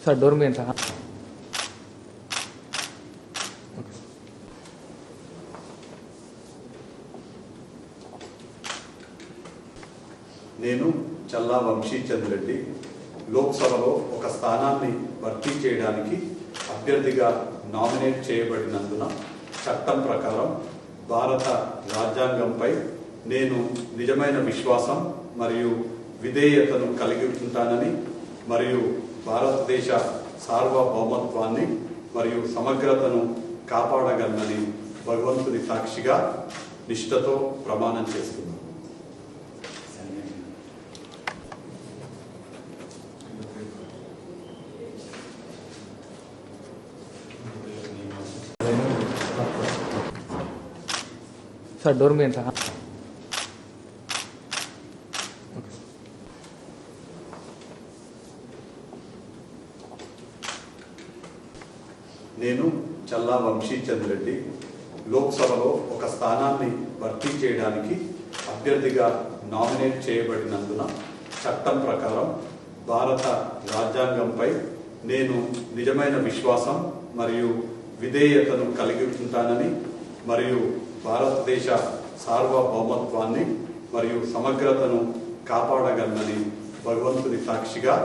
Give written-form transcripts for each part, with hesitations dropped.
Sir door మీద sir. నేను చల్లా వంశీచంద్ రెడ్డి లోక్సభలో ఒక స్థానాన్ని భర్తీ చేయడానికి అభ్యర్థిగా నామినేట్ చేయబడినందున చట్టం ప్రకారం భారత రాజ్యాంగంపై నేను నిజమైన విశ్వాసం మరియు విధేయతను కలిగి ఉంటానని మరియు భారతదేశ సార్వభౌమత్వాన్ని మరియు సమగ్రతను కాపాడగలనని భగవంతుని సాక్షిగా నిష్ఠతో ప్రమాణం చేస్తున్నాను. సార్ డోర్ మీద సార్. నేను చల్లా వంశీచంద్ రెడ్డి లోక్సభలో ఒక స్థానాన్ని భర్తీ చేయడానికి అభ్యర్థిగా నామినేట్ చేయబడినందున చట్టం ప్రకారం భారత రాజ్యాంగంపై నేను నిజమైన విశ్వాసం మరియు విధేయతను కలిగి ఉంటానని మరియు భారతదేశ సార్వభౌమత్వాన్ని మరియు సమగ్రతను కాపాడగలనని భగవంతుని సాక్షిగా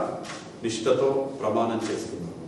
నిష్ఠతో ప్రమాణం చేస్తున్నాను.